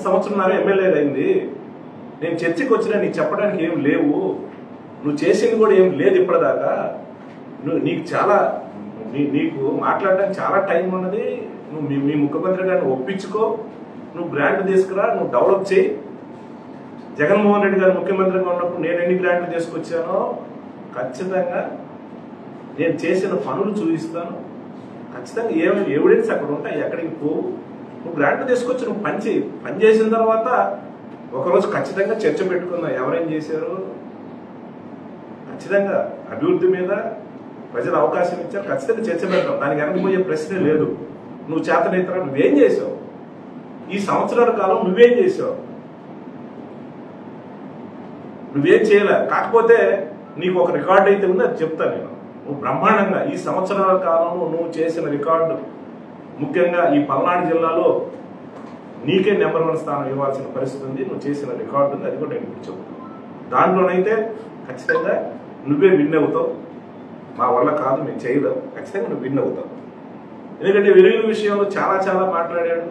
సంవత్సరంన్నర ఎమ్మెల్యేగా అయింది. నేను చర్చకి వచ్చినా నీకు చెప్పడానికి ఏం లేవు, నువ్వు చేసింది కూడా ఏం లేదు ఇప్పటిదాకా. నీకు చాలా నీకు మాట్లాడడానికి చాలా టైం ఉన్నది. నువ్వు మీ ముఖ్యమంత్రి గారిని ఒప్పించుకో, నువ్వు గ్రాంట్ తీసుకురా, నువ్వు డెవలప్ చేయి. జగన్మోహన్ రెడ్డి గారు ముఖ్యమంత్రిగా ఉన్నప్పుడు నేను ఎన్ని గ్రాంట్లు తీసుకొచ్చానో ఖచ్చితంగా నేను చేసిన పనులు చూపిస్తాను. ఖచ్చితంగా ఏమైనా ఎవిడెన్స్ అక్కడ ఉంటాయి, ఎక్కడికి పోవు. నువ్వు గ్రాంట్ తీసుకొచ్చి నువ్వు పని చేసిన తర్వాత ఒకరోజు ఖచ్చితంగా చర్చ పెట్టుకుందాం. ఎవరేం చేశారు, ఖచ్చితంగా అభివృద్ధి మీద ప్రజలు అవకాశం ఇచ్చారు, ఖచ్చితంగా చర్చ పెడతాం. దానికి వెనకపోయే ప్రశ్నే లేదు. నువ్వు చేతనైతే నువ్వేం చేసావు, ఈ సంవత్సరాల కాలం నువ్వేం చేసావు? నువ్వేం చేయలే. కాకపోతే నీకు ఒక రికార్డు అయితే ఉంది, అది చెప్తాను నేను. నువ్వు బ్రహ్మాండంగా ఈ సంవత్సరాల కాలంలో నువ్వు చేసిన రికార్డు, ముఖ్యంగా ఈ పల్నాడు జిల్లాలో నీకే నెంబర్ 1 స్థానం ఇవ్వాల్సిన పరిస్థితి ఉంది. నువ్వు చేసిన రికార్డు ఉంది, అది కూడా నేను ఇప్పుడు చెప్తాను. దాంట్లోనైతే ఖచ్చితంగా నువ్వే విన్ అవుతావు. మా వల్ల కాదు, మేము చేయలేవు. ఖచ్చితంగా నువ్వు విన్ అవుతావు. ఎందుకంటే విలువల విషయంలో చాలా మాట్లాడాడు,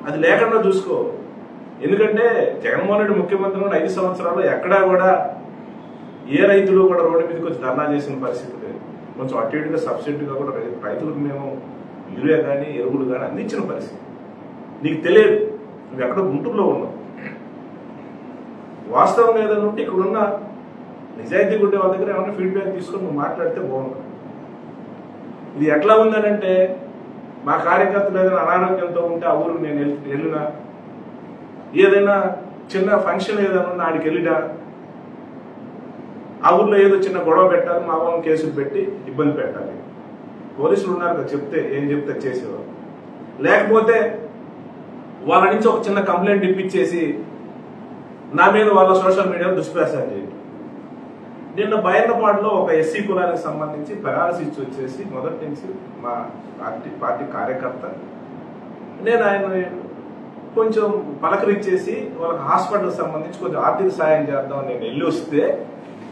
అది లేకుండా చూసుకో. ఎందుకంటే జగన్మోహన్ రెడ్డి ముఖ్యమంత్రి 5 సంవత్సరాల్లో ఎక్కడా కూడా ఏ రైతులు కూడా రోడ్డు మీదకి వచ్చి ధర్నా చేసిన పరిస్థితి లేదు. కొంచెం అటు ఇటుగా సబ్సిడీగా కూడా రైతులకు మేము యూరియా కానీ ఎరువులు కానీ అందించిన పరిస్థితి. నీకు తెలియదు, నువ్వు ఎక్కడో గుంటూరులో ఉన్నావు. వాస్తవంగా ఏదైనా ఉంటే ఇక్కడున్న నిజాయితీ ఉండే వాళ్ళ దగ్గర ఏమైనా ఫీడ్బ్యాక్ తీసుకొని నువ్వు మాట్లాడితే బాగుంటుంది. ఇది ఎట్లా ఉందనంటే, మా కార్యకర్తలు ఏదైనా అనారోగ్యంతో ఉంటే ఆ ఊరికి నేను వెళ్ళినా, ఏదైనా చిన్న ఫంక్షన్ ఏదైనా ఉన్నా ఆడికి వెళ్ళినా, ఆ ఊర్లో ఏదో చిన్న గొడవ పెట్టాలి, మా వాళ్ళని కేసులు పెట్టి ఇబ్బంది పెట్టాలి. పోలీసులు ఉన్నారు కదా, చెప్తే ఏం చెప్తే చేసేవారు. లేకపోతే వాళ్ళ నుంచి ఒక చిన్న కంప్లైంట్ ఇప్పించేసి నా మీద వాళ్ళ సోషల్ మీడియాలో దుష్ప్రచారం చేయండి. నిన్న బైర్లపాడులో ఒక ఎస్సీ కులానికి సంబంధించి పెరాలసిస్ వచ్చేసి మొదటి నుంచి మా పార్టీ కార్యకర్త, నేను ఆయన కొంచెం పలకరించేసి వాళ్ళకి హాస్పిటల్కి సంబంధించి కొంచెం ఆర్థిక సాయం చేద్దాం నేను వెళ్ళి వస్తే,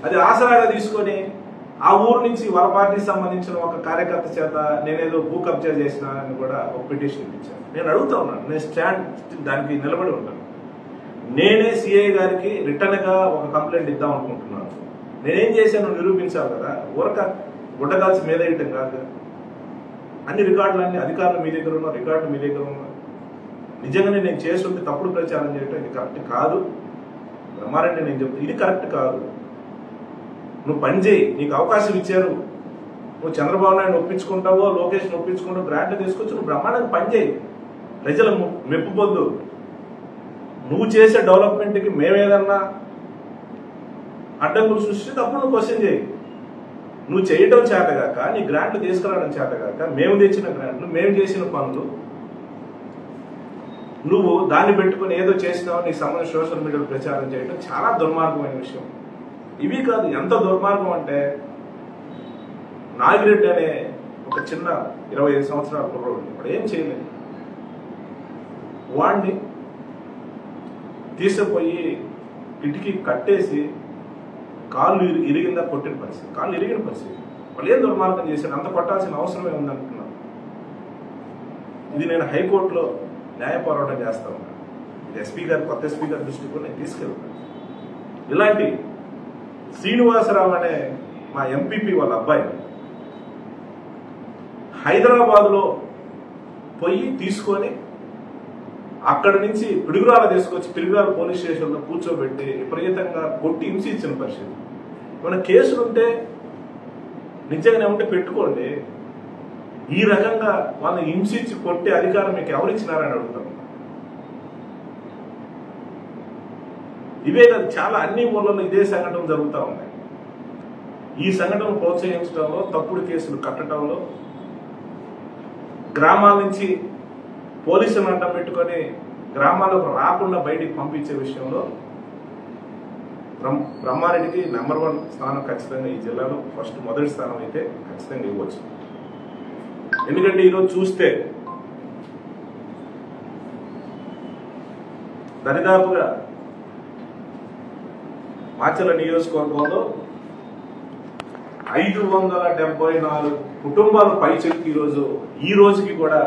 అది ఆసరాగా తీసుకొని ఆ ఊరు నుంచి వాళ్ళ పార్టీకి సంబంధించిన ఒక కార్యకర్త చేత నేనేదో భూ కబ్జా చేసిన అని కూడా ఒక పిటిషన్ ఇప్పించాను. నేను అడుగుతా ఉన్నాను, నేను స్టాండ్ దానికి నిలబడి ఉంటాను. నేనే సిఐ గారికి రిటర్న్ గా ఒక కంప్లైంట్ ఇద్దాం అనుకుంటున్నాను. నేనేం చేశాను నిరూపించాలి కదా, ఊరక గుడ్డగాల్సి మీద వేయటం కాదు. అన్ని రికార్డులన్నీ అధికారులు మీ దగ్గర ఉన్నా, రికార్డులు మీ దగ్గర ఉన్నా. నిజంగానే నేను చేస్తుంటే తప్పుడు ప్రచారం చేయటం ఇది కరెక్ట్ కాదు. బ్రహ్మారెడ్డి నేను చెప్తాను, ఇది కరెక్ట్ కాదు. నువ్వు పని చేయి, నీకు అవకాశం ఇచ్చారు. నువ్వు చంద్రబాబు నాయుడు ఒప్పించుకుంటావో, లోకేష్ని ఒప్పించుకుంటావు, గ్రాంట్ తీసుకొచ్చి నువ్వు బ్రహ్మాండంగా పని చేయి. ప్రజల మెప్పు పొందు. నువ్వు చేసే డెవలప్మెంట్కి మేమేదన్నా అడ్డంకులు సృష్టిస్తే అప్పుడు నువ్వు క్వశ్చన్ చేయి. నువ్వు చేయటం చేతగాక, నీ గ్రాంట్లు తీసుకురావడం చేతగాక, మేము తెచ్చిన గ్రాంట్లు, మేము చేసిన పనులు నువ్వు దాన్ని పెట్టుకుని ఏదో చేసినావు నీకు సంబంధించిన సోషల్ మీడియాలో ప్రచారం చేయడం చాలా దుర్మార్గమైన విషయం. ఇవి కాదు, ఎంత దుర్మార్గం అంటే, నాగిరెడ్డి అనే ఒక చిన్న 25 సంవత్సరాల కుర్రోడు ఇప్పుడు ఏం చేయలేదు. వాడిని తీసుకుపోయి కిటికీ కట్టేసి కాళ్ళు ఇరిగిందా కొట్టిన పరిస్థితి, కాళ్ళు ఇరిగిన పరిస్థితి. వాళ్ళు ఏం దుర్మార్గం చేశారు, అంత కొట్టాల్సిన అవసరమే ఉందనుకున్నాను. ఇది నేను హైకోర్టులో న్యాయ పోరాటం చేస్తా ఉన్నాను. ఇది ఎస్పీ గారు, కొత్త ఎస్పీ గారి దృష్టికి కూడా నేను తీసుకెళ్తాను. ఇలాంటి శ్రీనివాసరావు అనే మా ఎంపీపీ వాళ్ళ అబ్బాయి హైదరాబాద్లో పోయి తీసుకొని అక్కడి నుంచి పిడుగురాల తీసుకొచ్చి పిడుగురాల పోలీస్ స్టేషన్లో కూర్చోబెట్టి విపరీతంగా కొట్టి హింసించిన పరిస్థితి. మన కేసులుంటే నిజంగానే ఉంటే పెట్టుకోండి. ఈ రకంగా వాళ్ళని హింసించి కొట్టే అధికారం మీకు ఎవరిచ్చినారని అడుగుతాం. ఇవే కాదు, చాలా అన్ని ఊళ్ళలో ఇదే సంఘటన జరుగుతూ ఉన్నాయి. ఈ సంఘటనను ప్రోత్సహించడంలో, తప్పుడు కేసులు కట్టడంలో, గ్రామాల నుంచి పోలీసులను అడ్డం పెట్టుకొని గ్రామాలకు రాకుండా బయటికి పంపించే విషయంలో బ్రహ్మారెడ్డికి నెంబర్ 1 స్థానం ఖచ్చితంగా ఈ జిల్లాలో మొదటి స్థానం అయితే ఖచ్చితంగా ఇవ్వచ్చు. ఎందుకంటే ఈరోజు చూస్తే దరిదాపుగా మాచర్ల నియోజకవర్గంలో 574 కుటుంబాలు పైచెక్కి ఈ రోజుకి కూడా